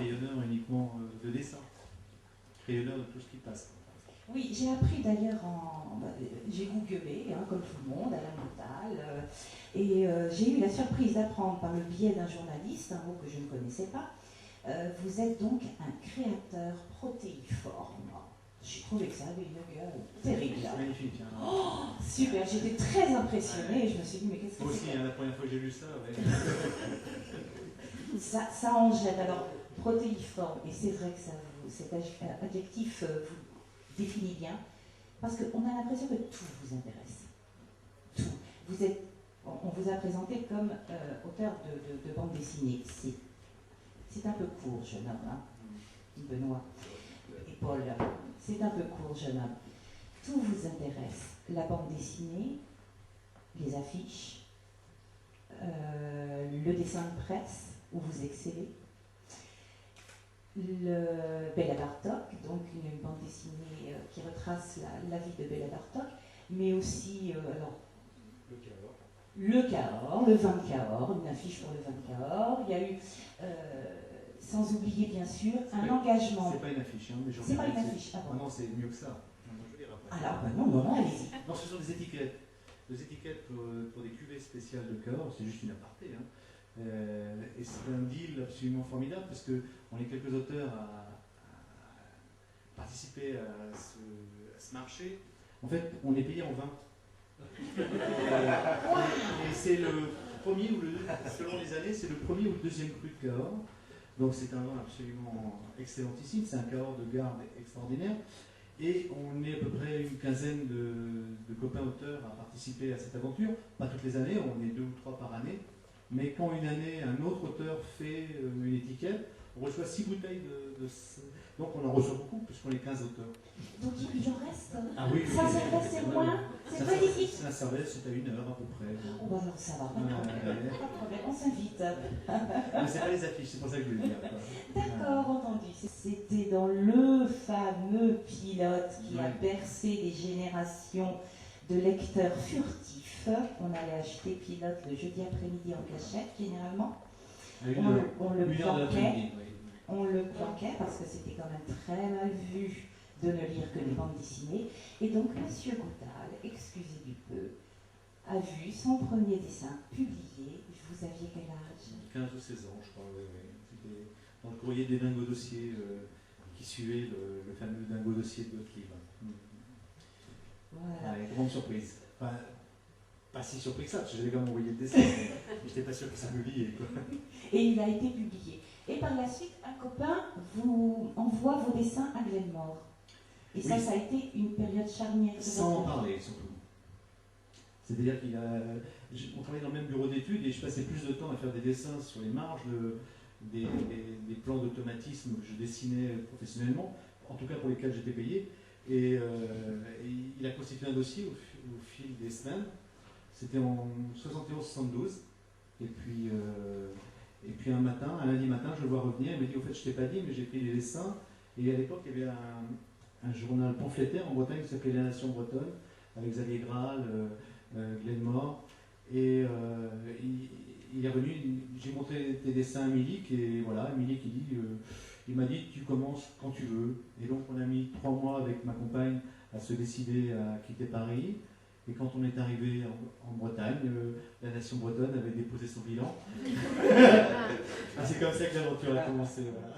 crayonneur uniquement de dessin, crayonneur de tout ce qui passe. Oui, j'ai appris d'ailleurs j'ai googlé, hein, comme tout le monde, à la mentale, et j'ai eu la surprise d'apprendre par le biais d'un journaliste, un mot que je ne connaissais pas. Vous êtes donc un créateur protéiforme. J'ai trouvé que ça avait une gueule terrible. C'est magnifique. Hein. Oh, super, j'étais très impressionnée et je me suis dit, mais qu'est-ce que moi c'est aussi, hein, la première fois que j'ai lu ça, ouais. ça en jette. Alors, protéiforme, et c'est vrai que cet adjectif vous définit bien, parce qu'on a l'impression que tout vous intéresse. Tout. On vous a présenté comme auteur de bande dessinée. C'est un peu court, jeune homme, hein, Benoît et Paul. C'est un peu court, jeune homme. Tout vous intéresse. La bande dessinée, les affiches, le dessin de presse, où vous excellez, le Béla Bartók, donc une bande dessinée qui retrace la vie de Béla Bartók, mais aussi le Cahors, le vin de Cahors, une affiche pour le vin de Cahors. Il y a eu, sans oublier bien sûr, un engagement. C'est pas une affiche, hein, mais c'est pas une affiche. Ah bon. Non, c'est mieux que ça. Je vais dire après. Alors, non, allez-y. Non, ce sont des étiquettes. Des étiquettes pour des cuvées spéciales de Cahors, c'est juste une aparté. Hein. Et c'est un deal absolument formidable parce qu'on est quelques auteurs à participer à ce marché. En fait, on est payé en vin. Et c'est le premier ou selon les années, c'est le premier ou le deuxième cru de Cahors. Donc c'est un vin absolument excellentissime, c'est un Cahors de garde extraordinaire. Et on est à peu près une quinzaine de copains auteurs à participer à cette aventure. Pas toutes les années, on est 2 ou 3 par année. Mais quand une année, un autre auteur fait une étiquette, on reçoit 6 bouteilles donc on en reçoit beaucoup, puisqu'on est 15 auteurs. Donc il en reste. Ah oui, ça c'est moins. C'est magnifique. La cervelle, c'est à 1 heure à peu près. Oh bah alors ça va, pas de problème, on s'invite. Mais c'est pas les affiches, c'est pour ça que je voulais le dire. D'accord, entendu. C'était dans le fameux pilote qui a bercé des générations de lecteurs furtifs. On allait acheter pilote le jeudi après-midi en cachette, généralement. On le planquait. On le planquait parce que c'était quand même très mal vu de ne lire que des bandes dessinées. Et donc, Monsieur Goudal, excusez du peu, a vu son premier dessin publié. Vous aviez quel âge? 15 ou 16 ans, je crois, oui. C'était dans le courrier des Dingo Dossiers qui suivait le fameux Dingo Dossier de Gottlieb. Voilà. Grande surprise. Enfin, pas si surpris que ça, parce que j'avais quand même envoyé le dessin, mais je n'étais pas sûr que ça me liait. Et il a été publié. Et par la suite, un copain vous envoie vos dessins à Glenmore. Et ça, ça a été une période charnière. Sans en parler, surtout. C'est-à-dire qu'on travaillait dans le même bureau d'études et je passais plus de temps à faire des dessins sur les marges des plans d'automatisme que je dessinais professionnellement, en tout cas pour lesquels j'étais payé. Et il a constitué un dossier au fil des semaines. C'était en 71-72. Et puis un lundi matin, je le vois revenir. Il me dit, au fait, je t'ai pas dit, mais j'ai pris les dessins. Et à l'époque, il y avait un journal pamphlétaire en Bretagne qui s'appelait La Nation Bretonne, avec Xavier Graal, Glenmore. Et il est revenu, j'ai montré tes dessins à Milik, et voilà, Milik il m'a dit, tu commences quand tu veux. Et donc on a mis 3 mois avec ma compagne à se décider à quitter Paris. Et quand on est arrivé en Bretagne, la Nation bretonne avait déposé son bilan. C'est comme ça que l'aventure a commencé. Voilà.